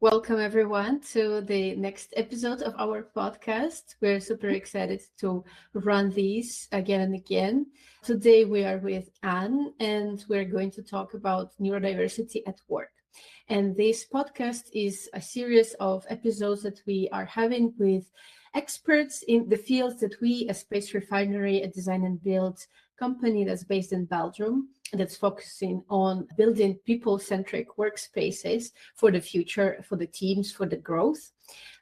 Welcome everyone to the next episode of our podcast. We're super excited to run these again and again. Today we are with Anne and we're going to talk about neurodiversity at work. And this podcast is a series of episodes that we are having with experts in the fields that we, a Space Refinery, a design and build company that's based in Belgium, that's focusing on building people-centric workspaces for the future, for the teams, for the growth.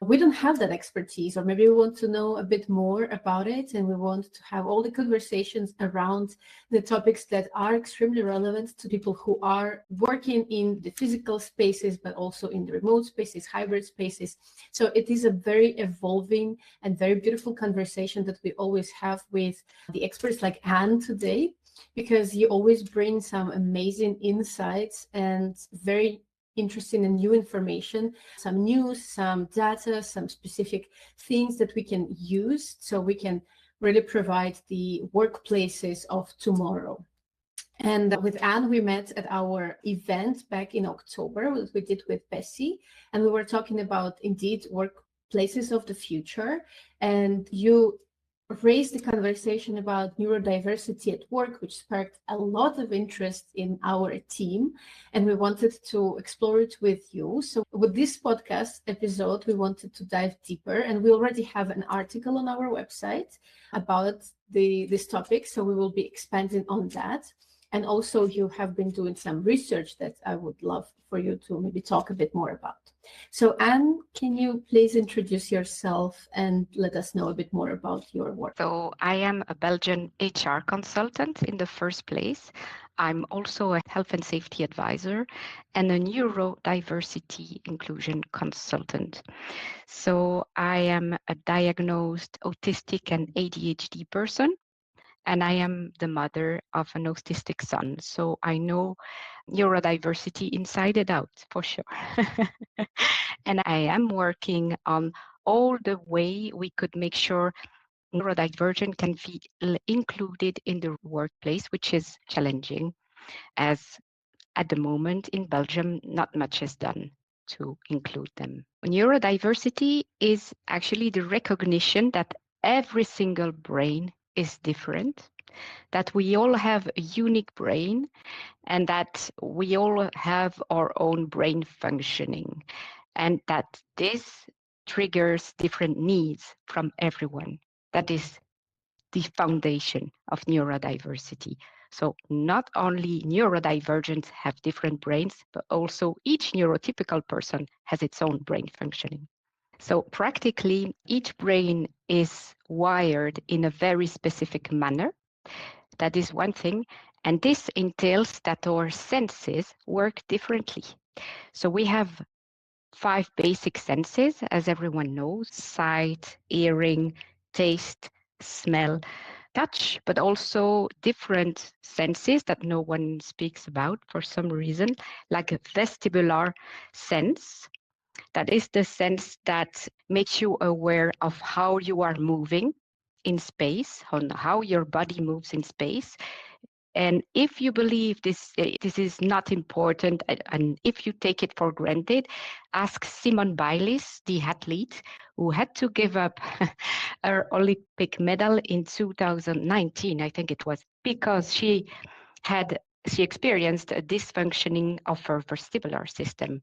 We don't have that expertise, or maybe we want to know a bit more about it, and we want to have all the conversations around the topics that are extremely relevant to people who are working in the physical spaces, but also in the remote spaces, hybrid spaces. So it is a very evolving and very beautiful conversation that we always have with the experts like Anne today, because you always bring some amazing insights and very interesting and new information, some news, some data, some specific things that we can use so we can really provide the workplaces of tomorrow. And with Anne, we met at our event back in October, which we did with Bessie, and we were talking about indeed workplaces of the future. And you raised the conversation about neurodiversity at work, which sparked a lot of interest in our team, and we wanted to explore it with you. So with this podcast episode, we wanted to dive deeper, and we already have an article on our website about this topic, so we will be expanding on that. And also you have been doing some research that I would love for you to maybe talk a bit more about. So Anne, can you please introduce yourself and let us know a bit more about your work? So I am a Belgian HR consultant in the first place. I'm also a health and safety advisor and a neurodiversity inclusion consultant. So I am a diagnosed autistic and ADHD person, and I am the mother of an autistic son. So I know neurodiversity inside and out for sure. And I am working on all the way we could make sure neurodivergent can be included in the workplace, which is challenging, as at the moment in Belgium, not much is done to include them. Neurodiversity is actually the recognition that every single brain is different, that we all have a unique brain, and that we all have our own brain functioning, and that this triggers different needs from everyone. That is the foundation of neurodiversity. So not only neurodivergent have different brains, but also each neurotypical person has its own brain functioning. So practically each brain is wired in a very specific manner. That is one thing. And this entails that our senses work differently. So we have 5 basic senses, as everyone knows: sight, hearing, taste, smell, touch, but also different senses that no one speaks about for some reason, like a vestibular sense. That is the sense that makes you aware of how you are moving in space, on how your body moves in space. And if you believe this is not important, and if you take it for granted, ask Simone Biles, the athlete who had to give up her Olympic medal in 2019, I think it was, because she experienced a dysfunctioning of her vestibular system.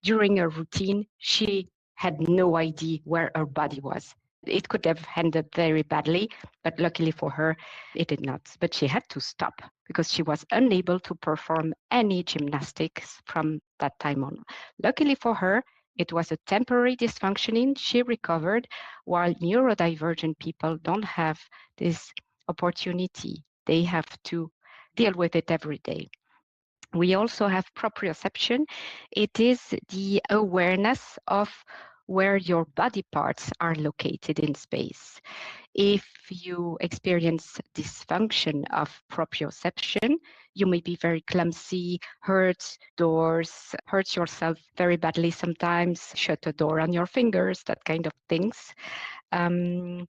During a routine, she had no idea where her body was. It could have ended very badly, but luckily for her, it did not. But she had to stop because she was unable to perform any gymnastics from that time on. Luckily for her, it was a temporary dysfunctioning. She recovered, while neurodivergent people don't have this opportunity. They have to deal with it every day. We also have proprioception. It is the awareness of where your body parts are located in space. If you experience dysfunction of proprioception, you may be very clumsy, hurt doors, hurt yourself very badly sometimes, shut a door on your fingers, that kind of things. And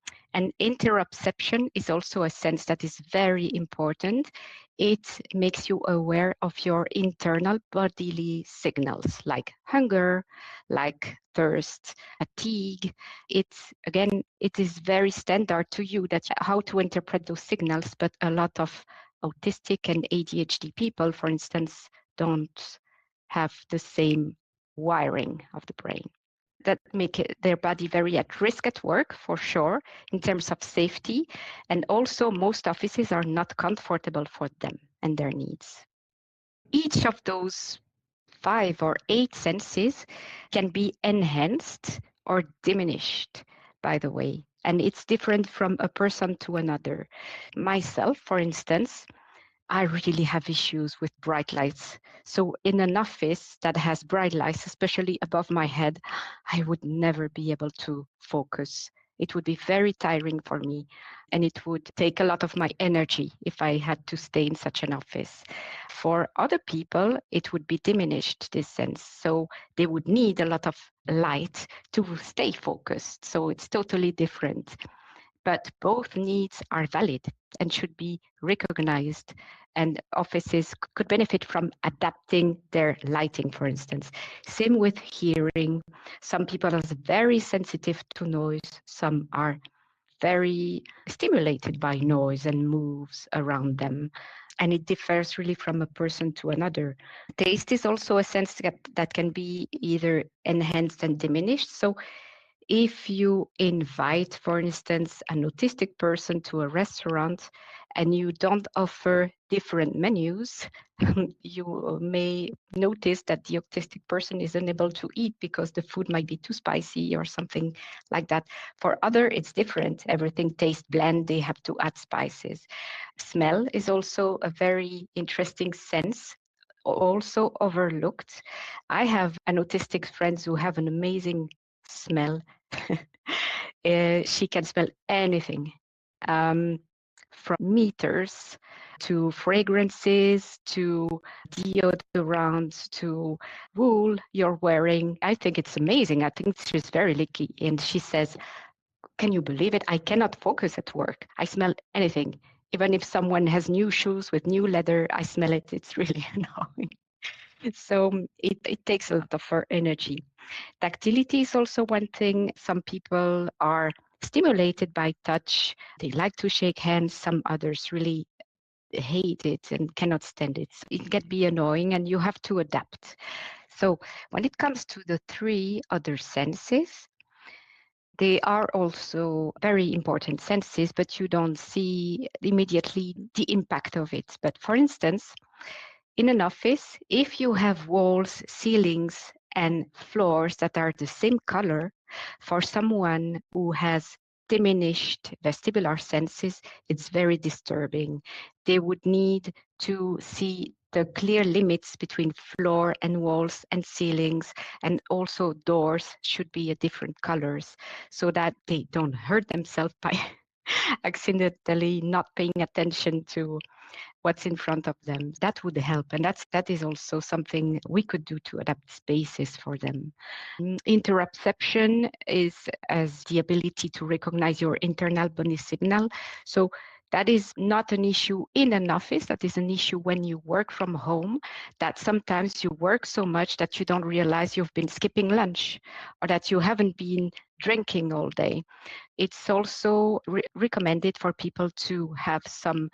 interoception is also a sense that is very important. it makes you aware of your internal bodily signals like hunger, like thirst, fatigue. It's again, it is very standard to you that how to interpret those signals, but a lot of autistic and ADHD people, for instance, don't have the same wiring of the brain that make their body very at risk at work, for sure, in terms of safety. And also, most offices are not comfortable for them and their needs. Each of those 5 or 8 senses can be enhanced or diminished, by the way. And it's different from a person to another. Myself, for instance, I really have issues with bright lights. So in an office that has bright lights, especially above my head, I would never be able to focus. It would be very tiring for me, and it would take a lot of my energy if I had to stay in such an office. For other people, it would be diminished, this sense. So they would need a lot of light to stay focused. So it's totally different. But both needs are valid and should be recognized. And offices could benefit from adapting their lighting, for instance. Same with hearing. Some people are very sensitive to noise. Some are very stimulated by noise and moves around them. And it differs really from a person to another. Taste is also a sense that can be either enhanced and diminished. So if you invite, for instance, an autistic person to a restaurant and you don't offer different menus, you may notice that the autistic person is unable to eat because the food might be too spicy or something like that. For other, it's different. Everything tastes bland. They have to add spices. Smell is also a very interesting sense, also overlooked. I have an autistic friends who have an amazing smell. She can smell anything, from meters to fragrances to deodorants to wool you're wearing. I think it's amazing. I think she's very lucky. And she says, can you believe it? I cannot focus at work. I smell anything. Even if someone has new shoes with new leather, I smell it. It's really annoying. So it takes a lot of her energy. Tactility is also one thing. Some people are stimulated by touch. They like to shake hands. Some others really hate it and cannot stand it. So it can be annoying and you have to adapt. So when it comes to the 3 other senses, they are also very important senses, but you don't see immediately the impact of it. But for instance, in an office, if you have walls, ceilings, and floors that are the same color, for someone who has diminished vestibular senses, it's very disturbing. They would need to see the clear limits between floor and walls and ceilings, and also doors should be a different colors so that they don't hurt themselves by accidentally not paying attention to what's in front of them. That would help. And that is also something we could do to adapt spaces for them. Interoception is as the ability to recognize your internal body signal. So that is not an issue in an office. That is an issue when you work from home, that sometimes you work so much that you don't realize you've been skipping lunch or that you haven't been drinking all day. It's also recommended for people to have some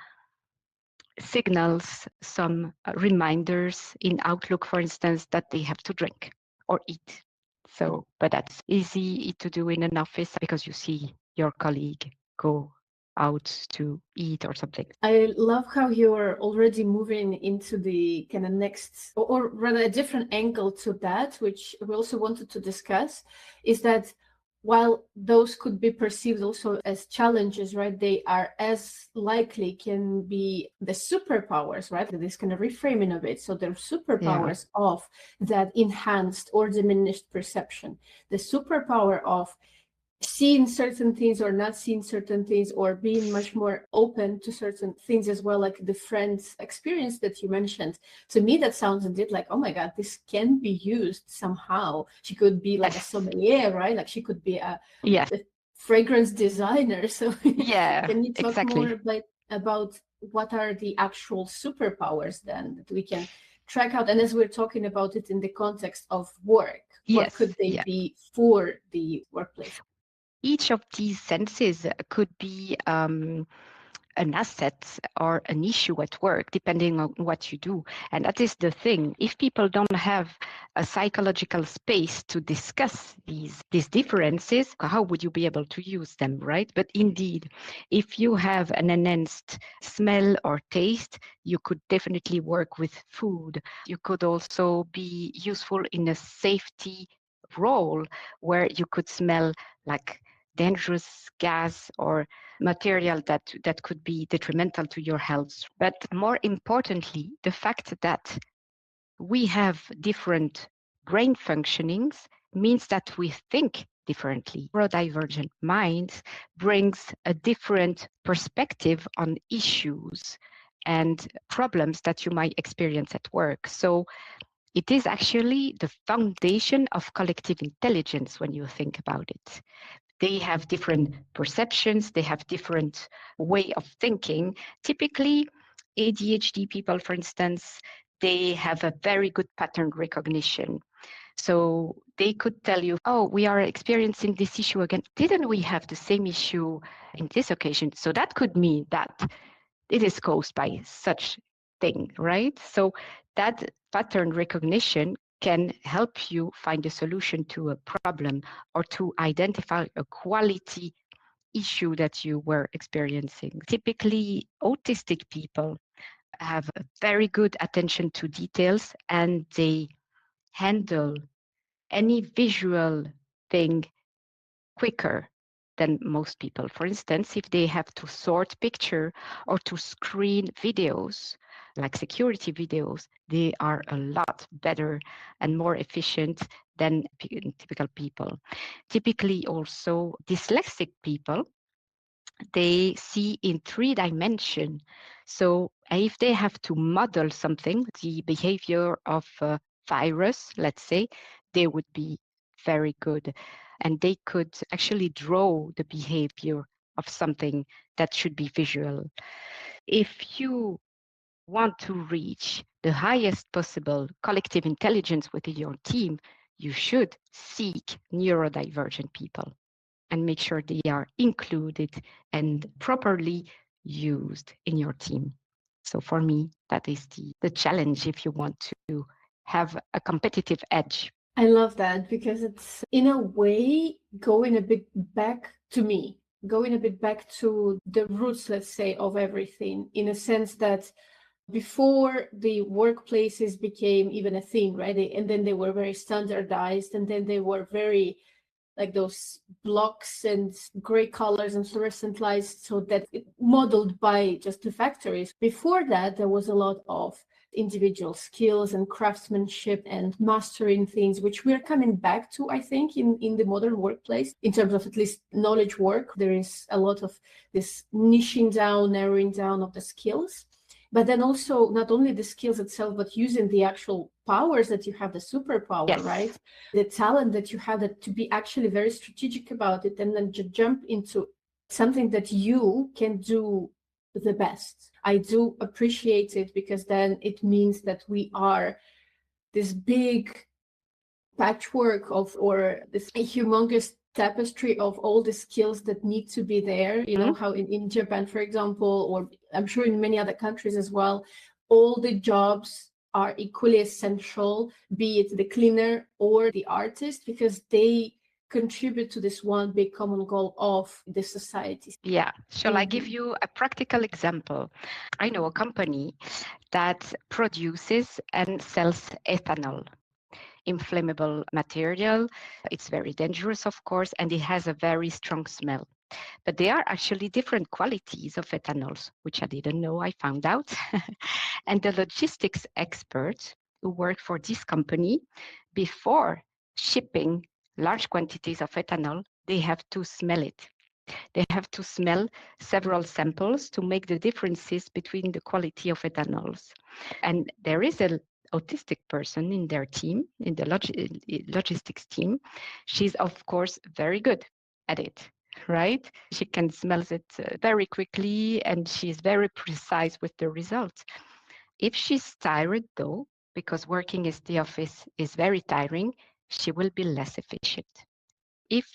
signals, some reminders in Outlook, for instance, that they have to drink or eat. So, but that's easy to do in an office because you see your colleague go out to eat or something. I love how you're already moving into the kind of next, or rather a different angle to that, which we also wanted to discuss, is that while those could be perceived also as challenges, right, they are as likely can be the superpowers, right? This kind of reframing of it. So they're superpowers of that enhanced or diminished perception, the superpower of seeing certain things or not seeing certain things, or being much more open to certain things as well, like the friend's experience that you mentioned. To me, that sounds a bit like, oh my God, this can be used somehow. She could be like a sommelier, right? Like she could be a fragrance designer. So Yeah, can you talk exactly. more about what are the actual superpowers then that we can track out? And as we're talking about it in the context of work, what could they be for the workplace? Each of these senses could be an asset or an issue at work, depending on what you do. And that is the thing. If people don't have a psychological space to discuss these differences, how would you be able to use them, right? But indeed, if you have an enhanced smell or taste, you could definitely work with food. You could also be useful in a safety role where you could smell like dangerous gas or material that could be detrimental to your health. But more importantly, the fact that we have different brain functionings means that we think differently. Neurodivergent minds brings a different perspective on issues and problems that you might experience at work. So it is actually the foundation of collective intelligence when you think about it. They have different perceptions, they have different way of thinking. Typically, ADHD people, for instance, they have a very good pattern recognition. So they could tell you, oh, we are experiencing this issue again. Didn't we have the same issue in this occasion? So that could mean that it is caused by such thing, right? So that pattern recognition can help you find a solution to a problem or to identify a quality issue that you were experiencing. Typically, autistic people have a very good attention to details and they handle any visual thing quicker than most people. For instance, if they have to sort picture or to screen videos, like security videos, they are a lot better and more efficient than typical people. Typically also dyslexic people, they see in 3 dimensions. So if they have to model something, the behavior of a virus, let's say, they would be very good. And they could actually draw the behavior of something that should be visual. If you want to reach the highest possible collective intelligence within your team, you should seek neurodivergent people and make sure they are included and properly used in your team. So for me, that is the challenge if you want to have a competitive edge. I love that because it's in a way going a bit back to me, going a bit back to the roots, let's say, of everything, in a sense that before the workplaces became even a thing, right? And then they were very standardized, and then they were very like those blocks and gray colors and fluorescent lights, so that it modeled by just the factories. Before that, there was a lot of individual skills and craftsmanship and mastering things, which we're coming back to, I think, in the modern workplace. In terms of at least knowledge work, there is a lot of this niching down, narrowing down of the skills. But then also not only the skills itself, but using the actual powers that you have, the superpower, yes, right? The talent that you have, that to be actually very strategic about it, and then jump into something that you can do the best. I do appreciate it, because then it means that we are this big patchwork of, or this humongous tapestry of all the skills that need to be there. You know, how in Japan, for example, or I'm sure in many other countries as well, all the jobs are equally essential, be it the cleaner or the artist, because they contribute to this one big common goal of the society. Yeah. Shall I give you a practical example? I know a company that produces and sells ethanol, inflammable material. It's very dangerous, of course, and it has a very strong smell. But there are actually different qualities of ethanols, which I didn't know, I found out. And the logistics experts who work for this company, before shipping large quantities of ethanol, they have to smell it. They have to smell several samples to make the differences between the quality of ethanols. And there is an autistic person in their team, in the logistics team. She's, of course, very good at it. right? She can smell it very quickly and she's very precise with the results. If she's tired though, because working in the office is very tiring, she will be less efficient. If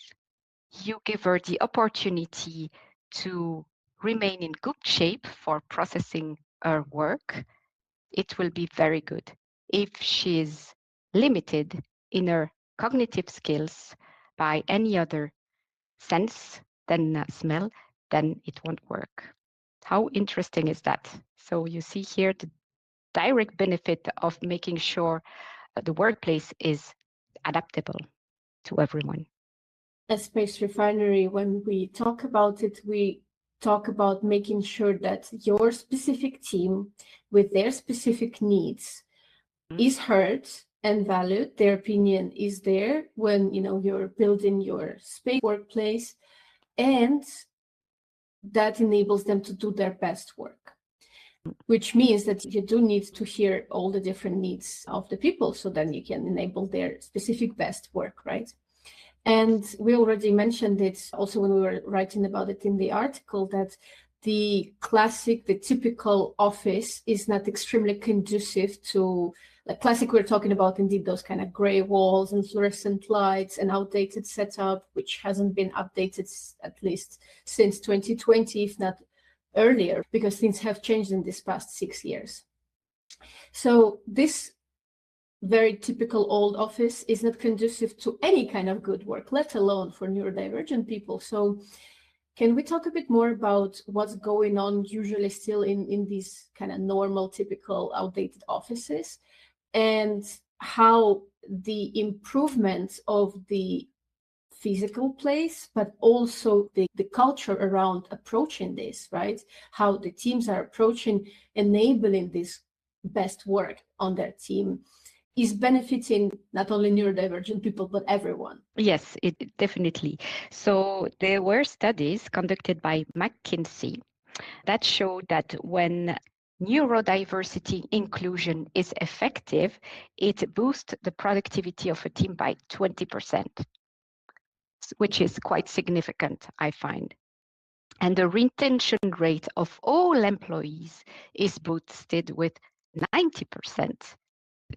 you give her the opportunity to remain in good shape for processing her work, it will be very good. If she's limited in her cognitive skills by any other sense than smell, then it won't work. How interesting is that? So you see here the direct benefit of making sure the workplace is adaptable to everyone. At Space Refinery, when we talk about it, we talk about making sure that your specific team with their specific needs is heard and valued. Their opinion is there when you're building your space workplace, and that enables them to do their best work, which means that you do need to hear all the different needs of the people so then you can enable their specific best work, right? And we already mentioned it also when we were writing about it in the article, that the typical office is not extremely conducive to, like classic, we're talking about indeed those kind of gray walls and fluorescent lights and outdated setup, which hasn't been updated at least since 2020, if not earlier, because things have changed in this past 6 years. So this very typical old office is not conducive to any kind of good work, let alone for neurodivergent people. So can we talk a bit more about what's going on usually still in these kind of normal, typical, outdated offices, and how the improvement of the physical place, but also the culture around approaching this, right? How the teams are approaching enabling this best work on their team is benefiting not only neurodivergent people, but everyone. Yes, it definitely. So there were studies conducted by McKinsey that showed that when neurodiversity inclusion is effective, it boosts the productivity of a team by 20%, which is quite significant, I find. And the retention rate of all employees is boosted with 90%.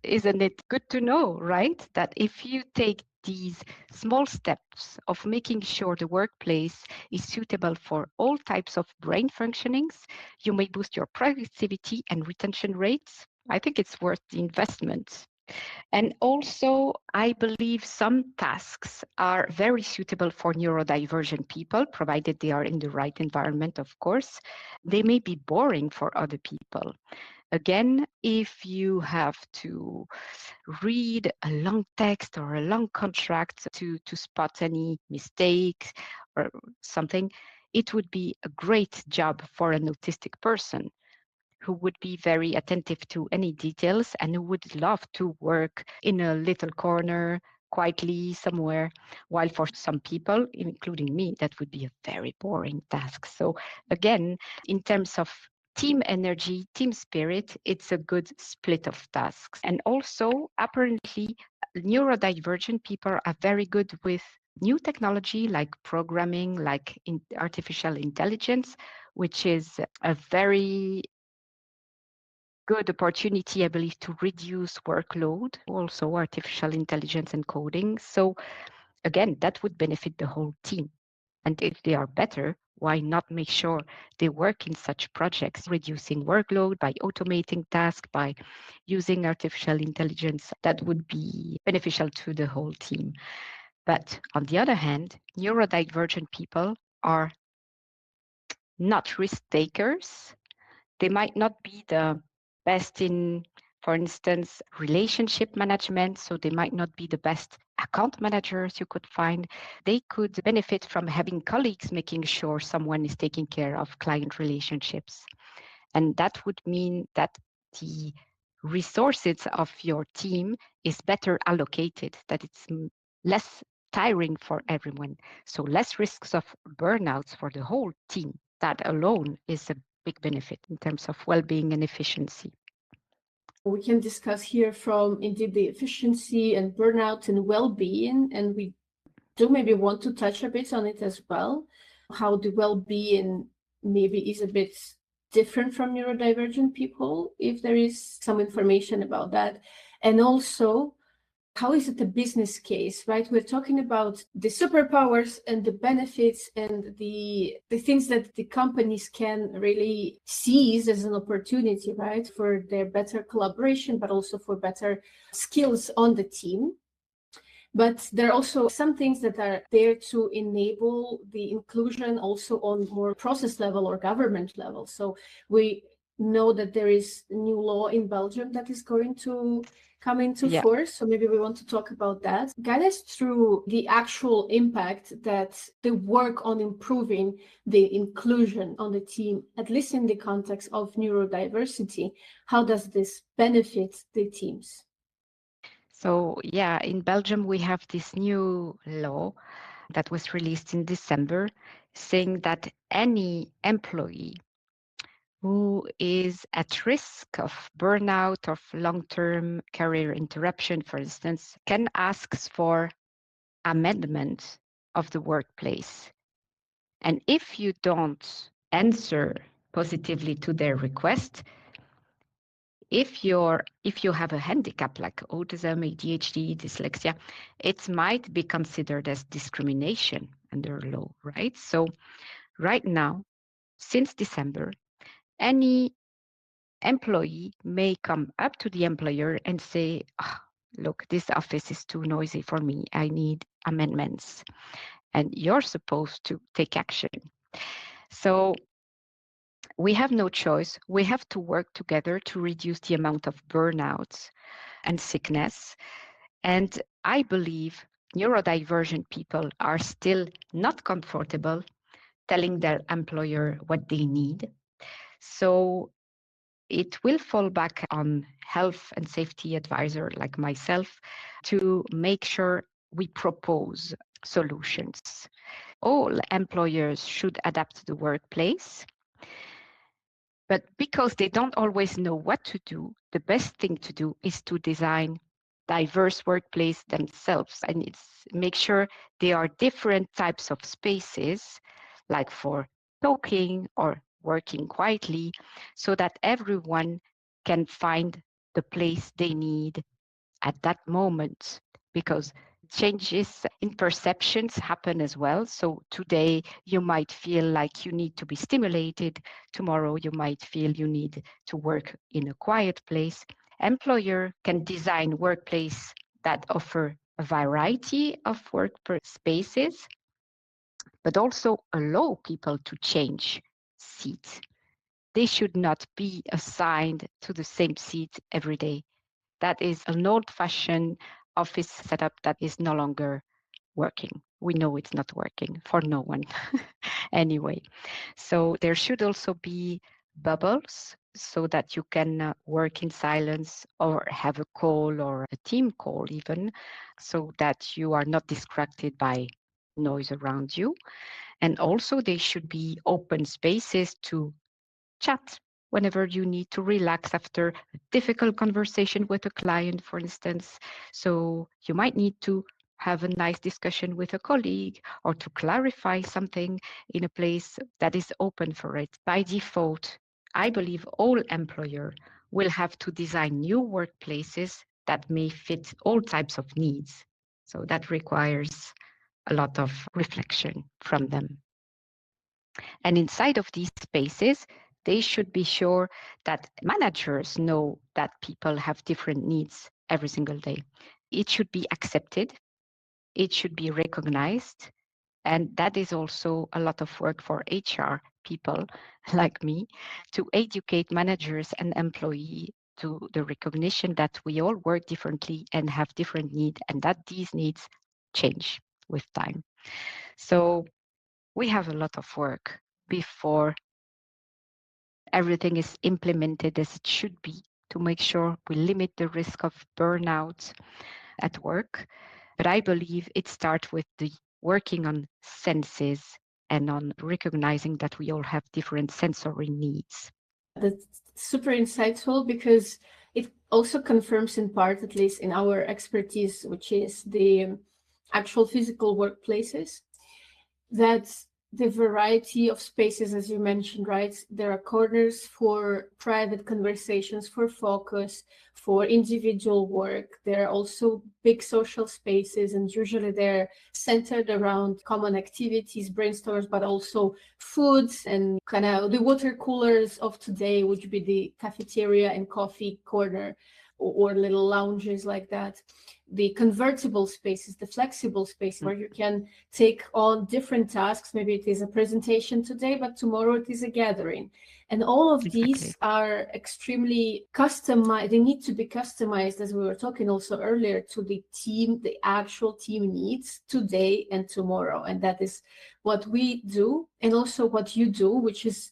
Isn't it good to know, right? That if you take these small steps of making sure the workplace is suitable for all types of brain functionings, you may boost your productivity and retention rates. I think it's worth the investment. And also, I believe some tasks are very suitable for neurodivergent people, provided they are in the right environment, of course. They may be boring for other people. Again, if you have to read a long text or a long contract to spot any mistakes or something, it would be a great job for an autistic person who would be very attentive to any details and who would love to work in a little corner quietly somewhere, while for some people, including me, that would be a very boring task. So again, in terms of team energy, team spirit, it's a good split of tasks. And also, apparently, neurodivergent people are very good with new technology like programming, like artificial intelligence, which is a very good opportunity, I believe, to reduce workload, also artificial intelligence and coding. So again, that would benefit the whole team. And if they are better, why not make sure they work in such projects, reducing workload by automating tasks, by using artificial intelligence? That would be beneficial to the whole team. But on the other hand, neurodivergent people are not risk takers. They might not be the best in, for instance, relationship management. So they might not be the best account managers you could find. They could benefit from having colleagues making sure someone is taking care of client relationships. And that would mean that the resources of your team is better allocated, that it's less tiring for everyone. So less risks of burnouts for the whole team. That alone is a big benefit in terms of well-being and efficiency. We can discuss here from indeed the efficiency and burnout and well-being, and we do maybe want to touch a bit on it as well, how the well-being maybe is a bit different from neurodivergent people, if there is some information about that. And also, how is it a business case, right? We're talking about the superpowers and the benefits and the things that the companies can really seize as an opportunity, right? For their better collaboration, but also for better skills on the team. But there are also some things that are there to enable the inclusion also on more process level or government level. So we know that there is new law in Belgium that is going to come into force. So maybe we want to talk about that. Guide us through the actual impact that the work on improving the inclusion on the team, at least in the context of neurodiversity, how does this benefit the teams? So yeah, in Belgium, we have this new law that was released in December saying that any employee who is at risk of burnout, of long-term career interruption, for instance, can ask for amendment of the workplace. And if you don't answer positively to their request, if you have a handicap like autism, ADHD, dyslexia, it might be considered as discrimination under law, right? So right now, since December, any employee may come up to the employer and say, oh, look, this office is too noisy for me. I need amendments. And you're supposed to take action. So we have no choice. We have to work together to reduce the amount of burnout and sickness. And I believe neurodivergent people are still not comfortable telling their employer what they need. So it will fall back on health and safety advisor like myself to make sure we propose solutions. All employers should adapt the workplace, but because they don't always know what to do, the best thing to do is to design diverse workplace themselves, and it's make sure there are different types of spaces, like for talking or working quietly, so that everyone can find the place they need at that moment, because changes in perceptions happen as well. So today you might feel like you need to be stimulated. Tomorrow you might feel you need to work in a quiet place. Employer can design workplace that offer a variety of work spaces, but also allow people to change seats. They should not be assigned to the same seat every day. That is an old-fashioned office setup that is no longer working. We know it's not working for no one anyway. So there should also be bubbles so that you can work in silence or have a call or a team call even, so that you are not distracted by noise around you. And also they should be open spaces to chat whenever you need to relax after a difficult conversation with a client, for instance. So you might need to have a nice discussion with a colleague or to clarify something in a place that is open for it. By default, I believe all employers will have to design new workplaces that may fit all types of needs. So that requires a lot of reflection from them. And inside of these spaces, they should be sure that managers know that people have different needs every single day. It should be accepted, it should be recognized, and that is also a lot of work for HR people like me to educate managers and employees to the recognition that we all work differently and have different needs, and that these needs change with time. So we have a lot of work before everything is implemented as it should be to make sure we limit the risk of burnout at work. But I believe it starts with the working on senses and on recognizing that we all have different sensory needs. That's super insightful, because it also confirms in part, at least in our expertise, which is the actual physical workplaces, that the variety of spaces, as you mentioned, right? There are corners for private conversations, for focus, for individual work. There are also big social spaces, and usually they're centered around common activities, brainstorms, but also foods and kind of the water coolers of today, which be the cafeteria and coffee corner, or little lounges like that. The convertible spaces, the flexible space where you can take on different tasks. Maybe it is a presentation today, but tomorrow it is a gathering. And all of these are extremely customized. They need to be customized, as we were talking also earlier, to the team, the actual team needs today and tomorrow. And that is what we do, and also what you do, which is,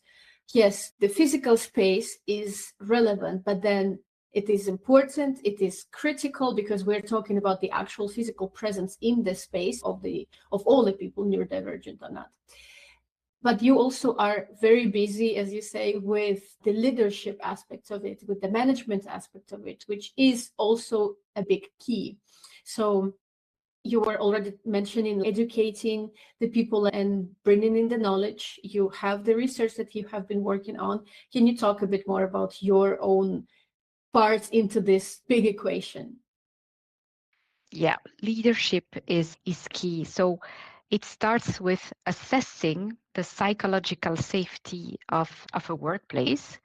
yes, the physical space is relevant, but then it is important, it is critical, because we're talking about the actual physical presence in the space of all the people, neurodivergent or not. But you also are very busy, as you say, with the leadership aspects of it, with the management aspect of it, which is also a big key. So you were already mentioning educating the people and bringing in the knowledge. You have the research that you have been working on. Can you talk a bit more about your own parts into this big equation? Yeah, leadership is key. So it starts with assessing the psychological safety of a workplace,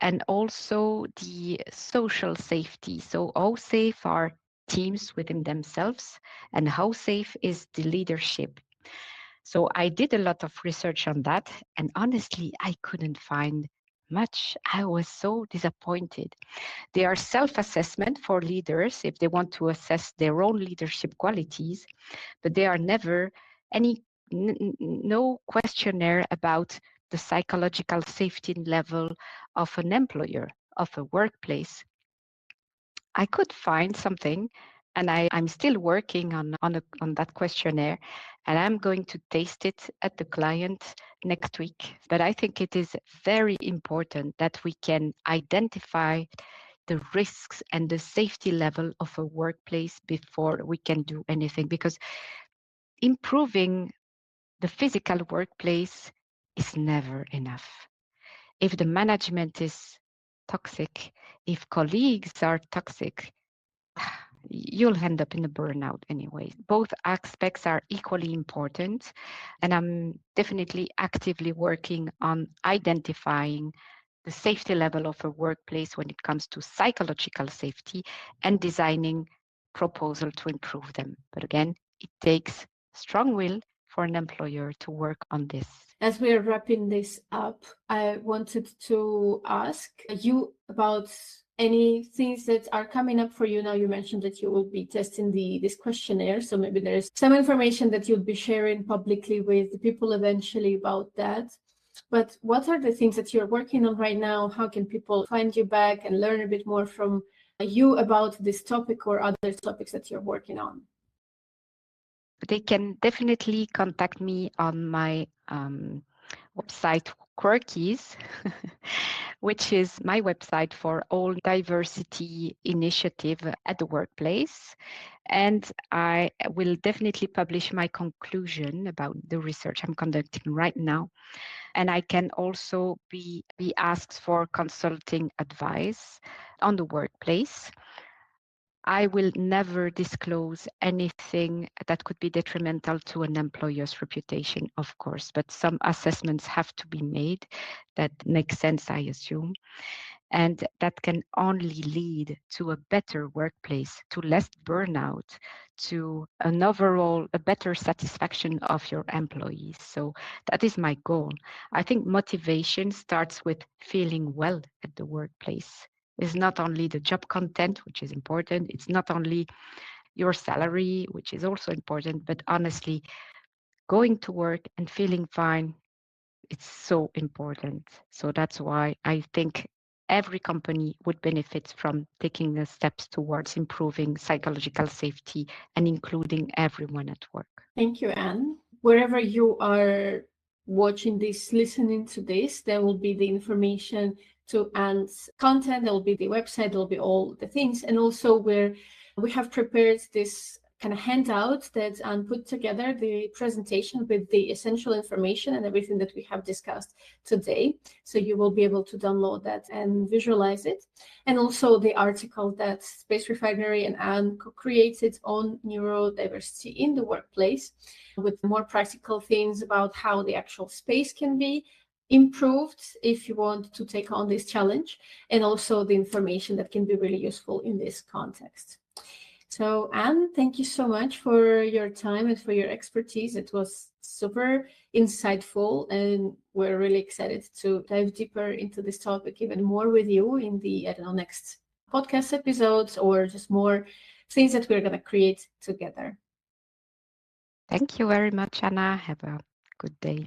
and also the social safety. So how safe are teams within themselves, and how safe is the leadership? So I did a lot of research on that, and honestly, I couldn't find much. I was so disappointed. They are self-assessment for leaders if they want to assess their own leadership qualities, but they are never no questionnaire about the psychological safety level of an employer, of a workplace. I could find something, and I'm still working on that questionnaire, and I'm going to taste it at the client next week. But I think it is very important that we can identify the risks and the safety level of a workplace before we can do anything, because improving the physical workplace is never enough. If the management is toxic, if colleagues are toxic, you'll end up in a burnout anyway. Both aspects are equally important, and I'm definitely actively working on identifying the safety level of a workplace when it comes to psychological safety and designing proposal to improve them. But again, it takes strong will for an employer to work on this. As we are wrapping this up, I wanted to ask you about any things that are coming up for you now. You mentioned that you will be testing this questionnaire, so maybe there is some information that you'll be sharing publicly with the people eventually about that. But what are the things that you're working on right now? How can people find you back and learn a bit more from you about this topic or other topics that you're working on? They can definitely contact me on my website, Quirkies, which is my website for all diversity initiative at the workplace. And I will definitely publish my conclusion about the research I'm conducting right now. And I can also be asked for consulting advice on the workplace. I will never disclose anything that could be detrimental to an employer's reputation, of course, but some assessments have to be made that make sense, I assume. And that can only lead to a better workplace, to less burnout, to an overall, a better satisfaction of your employees. So that is my goal. I think motivation starts with feeling well at the workplace. It's not only the job content, which is important. It's not only your salary, which is also important, but honestly, going to work and feeling fine, it's so important. So that's why I think every company would benefit from taking the steps towards improving psychological safety and including everyone at work. Thank you, Anne. Wherever you are watching this, listening to this, there will be the information to Anne's content. There will be the website, there will be all the things. And also we have prepared this kind of handout that Anne put together, the presentation with the essential information and everything that we have discussed today. So you will be able to download that and visualize it. And also the article that Space Refinery and Anne created on neurodiversity in the workplace, with more practical things about how the actual space can be improved if you want to take on this challenge, and also the information that can be really useful in this context. So Anne, thank you so much for your time and for your expertise. It was super insightful, and we're really excited to dive deeper into this topic even more with you in the, next podcast episodes, or just more things that we're going to create together. Thank you very much, Anna. Have a good day.